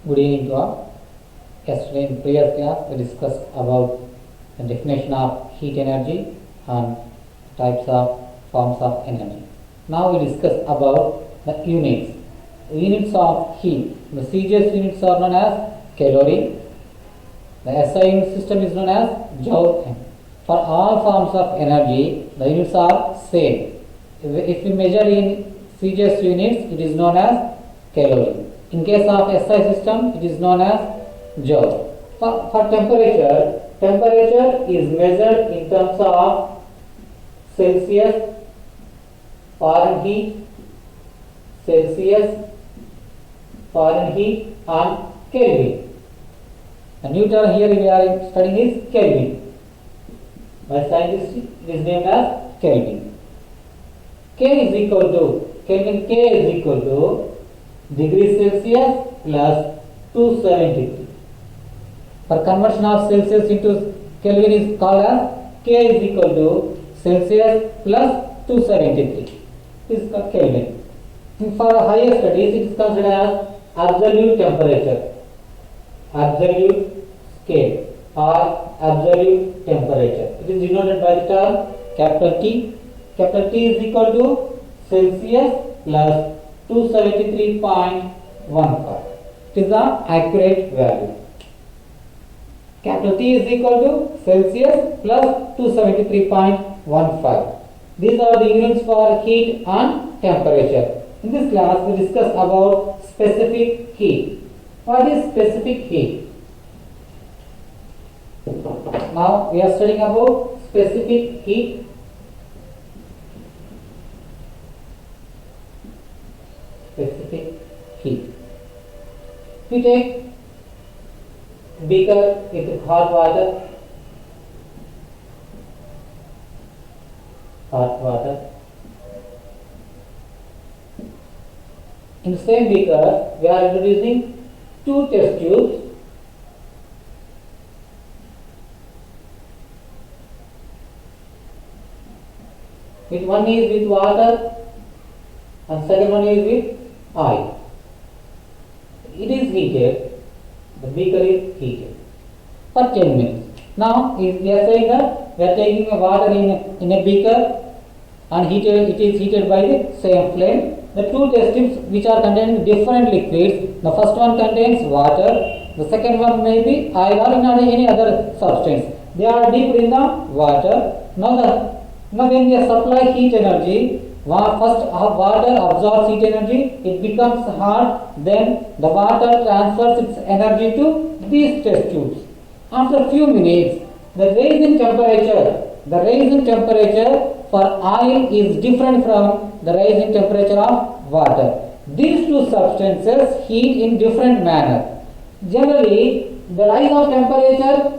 Good evening to all. Yesterday in previous class we discussed about the definition of heat energy and types of forms of energy. Now we discuss about the units. Units of heat. The CGS units are known as calorie. The SI unit system is known as joule. For all forms of energy, the units are same. If we measure in CGS units, it is known as calorie. In case of SI system, it is known as joule. For temperature, temperature is measured in terms of Celsius, Fahrenheit, Celsius, Fahrenheit and Kelvin. The Newton here we are studying is Kelvin. By scientists it is named as Kelvin. K is equal to Kelvin. K is equal to degree Celsius plus 273. For conversion of Celsius into Kelvin is called as K is equal to Celsius plus 273. This is called Kelvin. For higher studies, it is considered as absolute temperature, absolute scale or absolute temperature. It is denoted by the term capital T. Capital T is equal to Celsius plus 273.15. It is the accurate value. Capital T is equal to Celsius plus 273.15. These are the units for heat and temperature. In this class, we discuss about specific heat. What is specific heat? Now we are studying about specific heat. Specific heat. We take beaker with hot water, In the same beaker, we are introducing two test tubes. With one is with water and second one is with oil. It is heated. The beaker is heated for 10 minutes. Now, if we are saying that we are taking a water in a beaker and it is heated by the same flame. The two test tubes which are containing different liquids. The first one contains water. The second one may be oil or any other substance. They are dipped in the water. Now when we supply heat energy, first water absorbs heat energy, it becomes hot, then the water transfers its energy to these test tubes. After a few minutes, the rise in temperature for oil is different from the rise in temperature of water. These two substances heat in different manner. Generally, the rise of temperature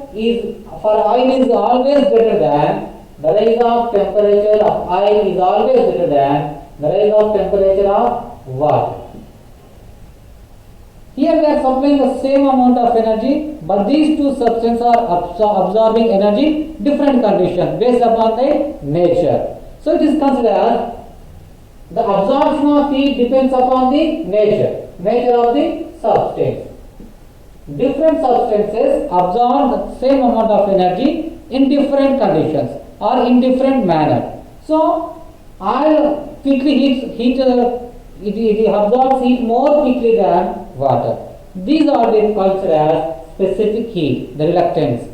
for oil is always greater than the rise of temperature of oil is always greater than the rise of temperature of water. Here we are supplying the same amount of energy, but these two substances are absorbing energy different conditions based upon their nature. So it is considered the absorption of heat depends upon the nature of the substance. Different substances absorb the same amount of energy in different conditions or in different manner. So oil quickly it absorbs heat more quickly than water. These are considered as specific heat, the reluctance.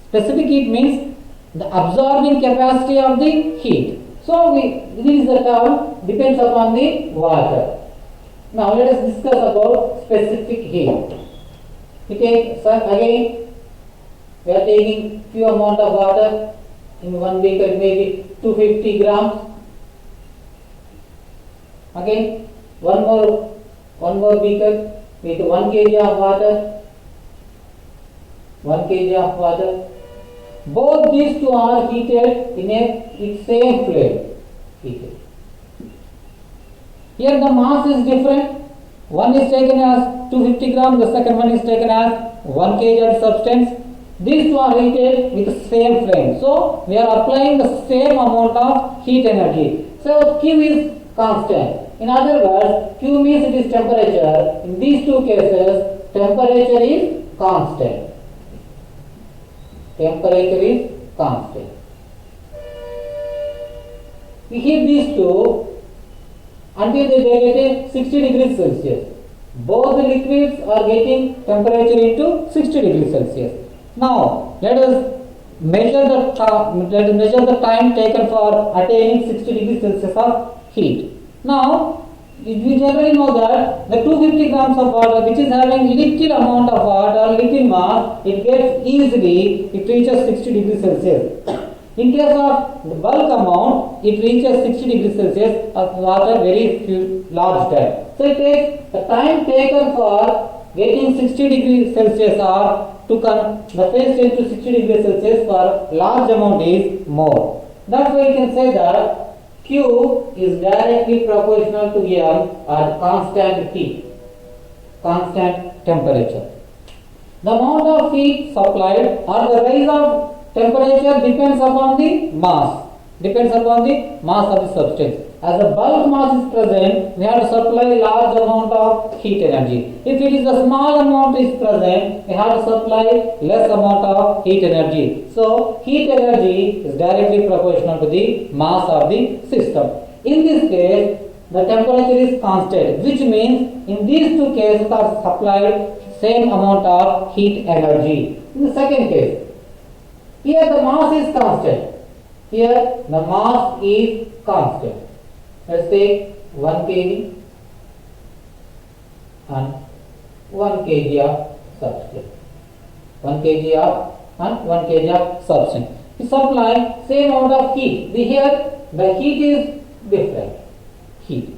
Specific heat means the absorbing capacity of the heat. So this is the term depends upon the water. Now let us discuss about specific heat. We take again we are taking few amount of water in one beaker, maybe 250 grams. Again one more beaker with 1 kg of water. Both these two are heated in its same flame. Heated. Here the mass is different. One is taken as 250 grams, the second one is taken as 1 kg of substance. These two are heated with the same flame. So we are applying the same amount of heat energy. So Q is constant. In other words, Q means it is temperature. In these two cases, temperature is constant. Temperature is constant. We heat these two until they get a 60 degrees Celsius. Both the liquids are getting temperature into 60 degrees Celsius. Now let us measure the time taken for attaining 60 degrees Celsius of heat. Now we generally know that the 250 grams of water, which is having little amount of water, little mass, it gets easily, it reaches 60 degrees Celsius. In case of the bulk amount, it reaches 60 degrees Celsius of water very few large time. So it takes the time taken for getting 60 degrees Celsius or to the phase change to 60 degrees Celsius for large amount is more. That's why you can say that Q is directly proportional to M at constant T, constant temperature. The amount of heat supplied or the rise of temperature depends upon the mass, of the substance. As the bulk mass is present, we have to supply large amount of heat energy. If it is a small amount is present, we have to supply less amount of heat energy. So heat energy is directly proportional to the mass of the system. In this case, the temperature is constant, which means in these two cases are supplied same amount of heat energy. In the second case, here the mass is constant. Here the mass is constant. Let's take 1 kg and 1 kg of substance. 1 kg of substance. We supply same amount of heat. Here the heat is different. Heat.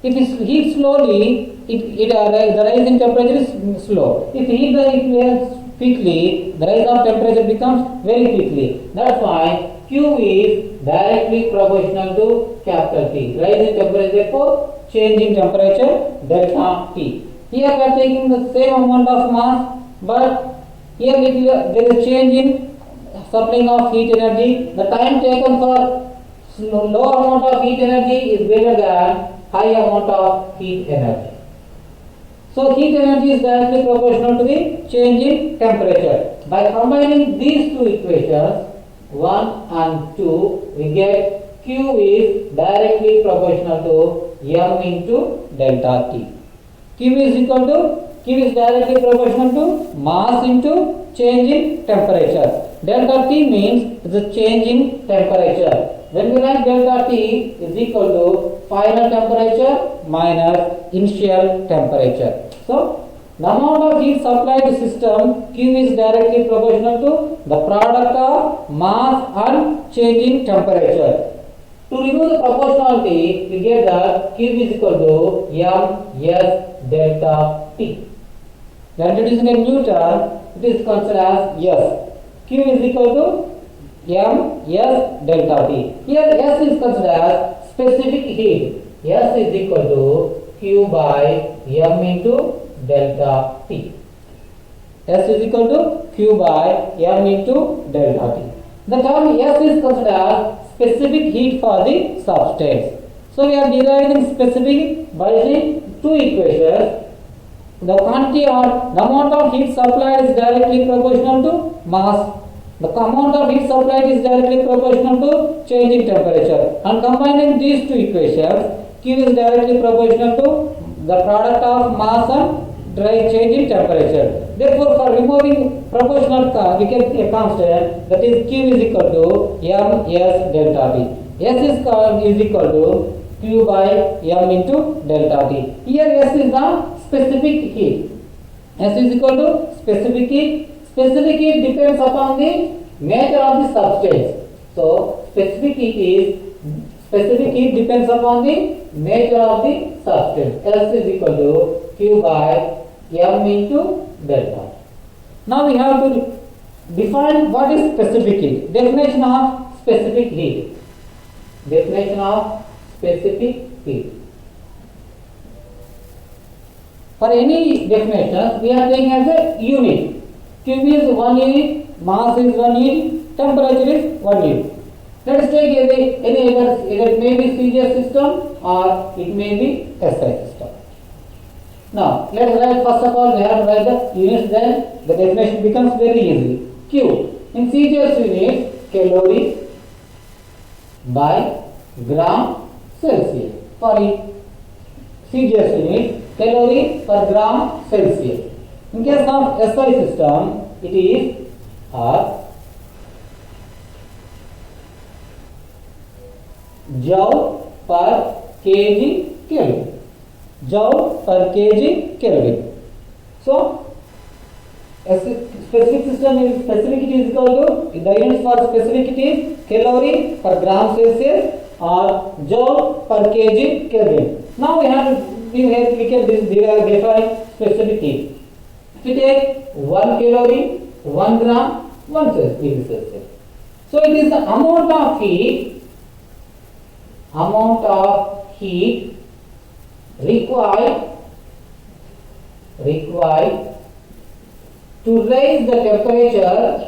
If it heats slowly, the rise in temperature is slow. If heat quickly, the rise of temperature becomes very quickly. That's why Q is directly proportional to capital T. Rise in temperature for change in temperature delta T. Here we are taking the same amount of mass, but here there is change in supplying of heat energy. The time taken for low amount of heat energy is greater than high amount of heat energy. So heat energy is directly proportional to the change in temperature. By combining these two equations, 1 and 2, we get Q is directly proportional to M into delta T. Q is directly proportional to mass into change in temperature. Delta T means the change in temperature. When we write delta T is equal to final temperature minus initial temperature. So the amount of heat supplied to system Q is directly proportional to the product of mass and change in temperature. To remove the proportionality, we get that Q is equal to M S delta T. When introducing a new term, it is considered as S. Q is equal to M S delta T. Here S is considered as specific heat. S is equal to Q by M into delta T. S is equal to Q by M into delta T. The term S is considered as specific heat for the substance. So we are deriving specific by using two equations. The quantity or the amount of heat supplied is directly proportional to mass. The amount of heat supplied is directly proportional to change in temperature. And combining these two equations, Q is directly proportional to the product of mass and change in temperature. Therefore, for removing proportional, we get a constant, that is Q is equal to M S delta T. S is equal to Q by M into delta T. Here S is the specific heat. S is equal to specific heat. Specific heat depends upon the nature of the substance. So specific heat depends upon the nature of the substance. S is equal to Q by M into delta. Now we have to define what is specific heat. Definition of specific heat. Definition of specific heat. For any definition, we are taking as a unit. Q is 1 unit, mass is 1 unit, temperature is 1 unit. Let us take any other, either it may be CGS system or it may be SI system. Now, let's write first of all, we have to write the units, then the definition becomes very easy. Q. In CGS units, calorie by gram Celsius. For CGS unit, calorie per gram Celsius. In case of SI system, it is joule per kg Kelvin. Joule per kg Kelvin. So, specific system is specific, it is equal to, the units for specific it is calorie per gram Celsius or joule per kg Kelvin. Now we can define specific heat. If we take 1 calorie, 1 gram, 1 degree Celsius. So it is the amount of heat required to raise the temperature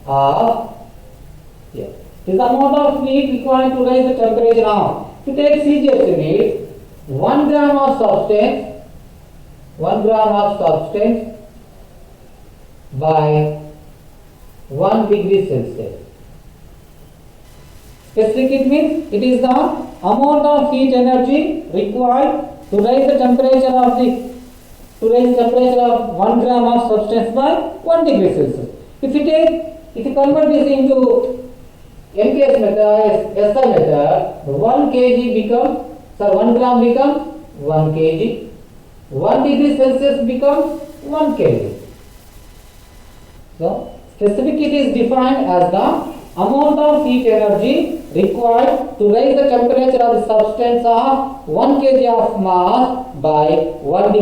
of it is the amount of heat required to raise the temperature of. To take CGS unit, 1 gram of substance by 1 degree Celsius. Specific heat means it is the amount of heat energy required to raise the temperature of 1 gram of substance by 1 degree Celsius. If you convert this into MKS method, SI method, 1 gram becomes 1 kg, 1 degree Celsius becomes 1 kg. So, specific heat is defined as the amount of heat energy required to raise the temperature of the substance of 1 kg of mass by 1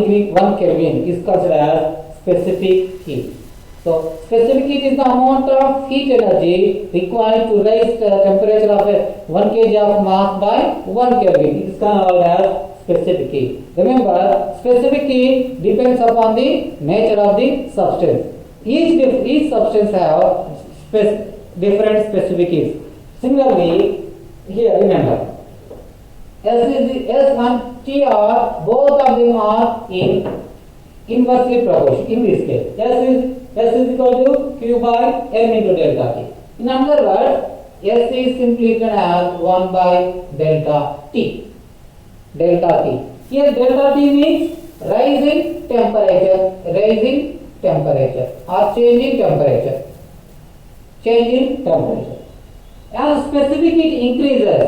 Kelvin is considered as specific heat. So, specific heat is the amount of heat energy required to raise the temperature of 1 kg of mass by 1 Kelvin. It is called as specific heat. Remember, specific heat depends upon the nature of the substance. Each substance have different specific heats. Similarly, here remember, S and T are both of them are in inversely proportion. In this case, S is equal to Q by M into delta T. In other words, S is simply written as 1 by delta T. Delta T. Here delta T means rise in temperature or change in temperature. As specific heat increases,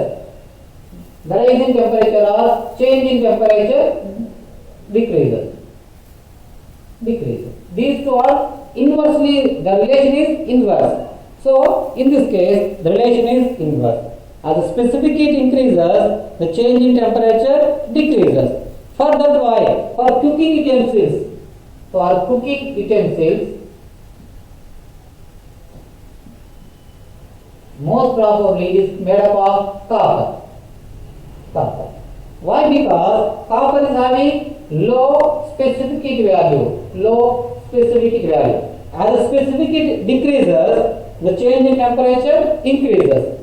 the rise in temperature or change in temperature decreases. These two are inversely, the relation is inverse. So, in this case, the relation is inverse. As the specific heat increases, the change in temperature decreases. For that why? For cooking utensils, most probably it is made up of copper. Why? Because copper is having low specific heat value. As the specific heat decreases, the change in temperature increases.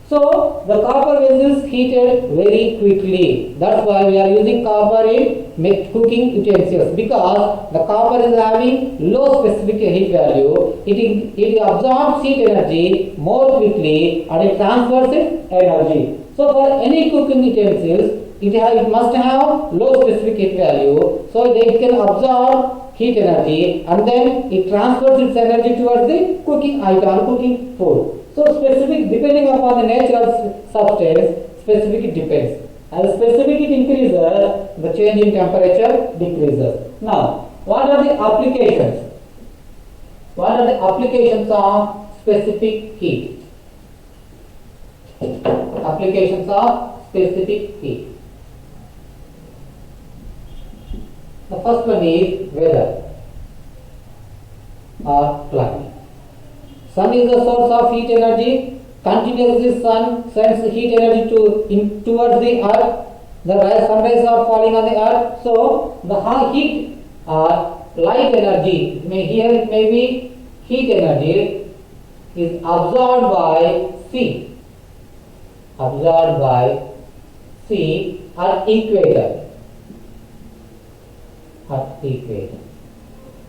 So, the copper vessel is heated very quickly. That's why we are using copper in cooking utensils, because the copper is having low specific heat value. It absorbs heat energy more quickly and it transfers its energy. So, for any cooking utensils, it must have low specific heat value, so it can absorb heat energy and then it transfers its energy towards the cooking item, cooking food. So specific, depending upon the nature of substance, specific heat depends. As specific heat increases, the change in temperature decreases. Now, what are the applications? What are the applications of specific heat? Applications of specific heat. The first one is weather or climate. Sun is the source of heat energy. Continuously sun sends heat energy towards the earth. The sun rays are falling on the earth. So the high heat or light energy, here it may be heat energy, is absorbed by sea at equator. At equator.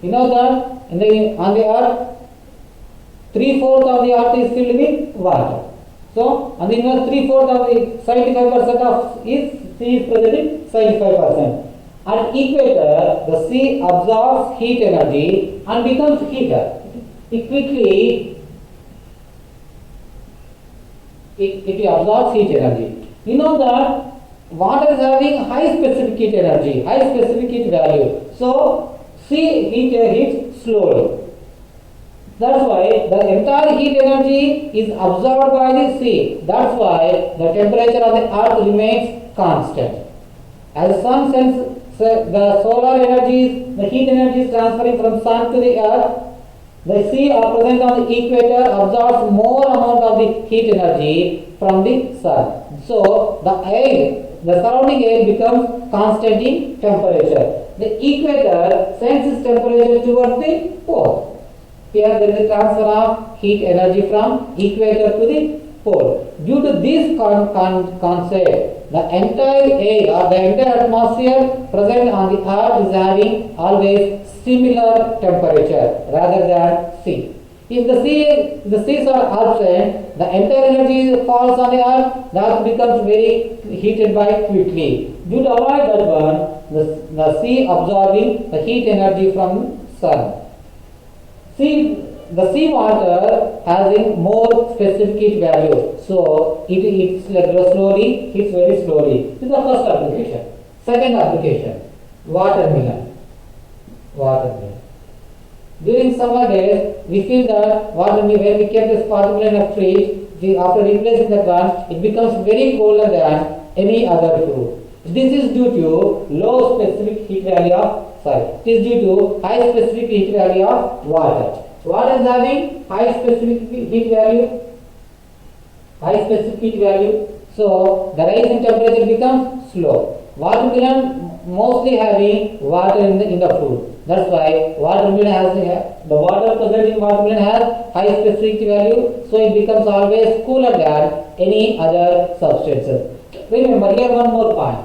You know that on the earth, 3/4 of the earth is filled with water. So on the inverse, 3/4 of the 75% of sea is present in 75%. At equator, the sea absorbs heat energy and becomes heater. It quickly it absorbs heat energy. You know that water is having high specific heat energy, high specific heat value. So sea heats slowly. That's why the entire heat energy is absorbed by the sea. That's why the temperature of the earth remains constant. As the sun sends the solar energies, the heat energy is transferring from sun to the earth. The sea are present on the equator absorbs more amount of the heat energy from the sun. So the surrounding air becomes constant in temperature. The equator sends its temperature towards the pole. Here there is a transfer of heat energy from equator to the pole. Due to this concept, the entire air or the entire atmosphere present on the earth is having always similar temperature rather than sea. If the seas are absent, the entire energy falls on the earth, the earth becomes very heated by quickly. Due to avoid that one, the sea absorbing the heat energy from sun. The sea water has a more specific heat value, so it heats slowly, heats very slowly. This is the first application. Second application, watermelon. Watermelon. During summer days, we feel that watermelon, when we keep this watermelon in a fridge, after replacing that one, it becomes very colder than any other fruit. This is due to low specific heat value of soil. It is due to high specific heat value of water. Water is having high specific heat value. So the rise in temperature becomes slow. Watermelon mostly having water in the fruit. That's why watermelon has the water present in watermelon has high specific value. So it becomes always cooler than any other substances. Remember here one more point.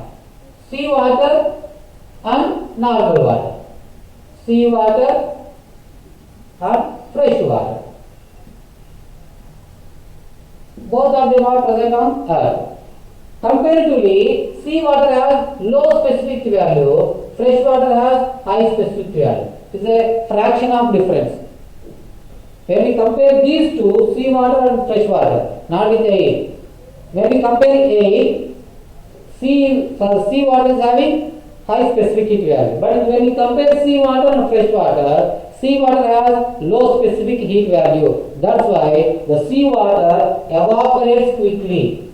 Sea water and normal water. Sea water and fresh water. Both of them are present on earth. Comparatively, sea water has low specific value, fresh water has high specific value. It is a fraction of difference. When we compare these two, sea water and fresh water, not with air. When we compare air, sea water is having high specific heat value. But when we compare sea water and fresh water, sea water has low specific heat value. That's why the sea water evaporates quickly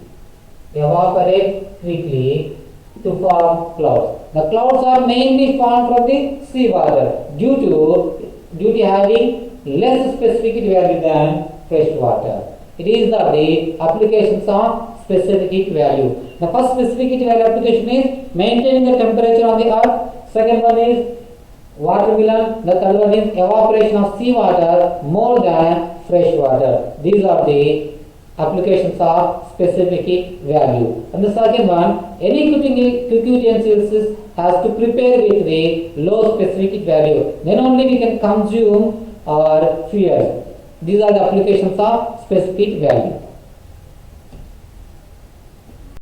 to form clouds. The clouds are mainly formed from the sea water due to having less specific heat value than fresh water. It is the applications of specific heat value. The first specific heat value application is maintaining the temperature on the earth. Second one is watermelon. The third one is evaporation of sea water more than fresh water. These are the applications of specific heat value. And the second one, any cooking utensils has to prepare with the low specific heat value. Then only we can consume our fuel. These are the applications of specific heat value.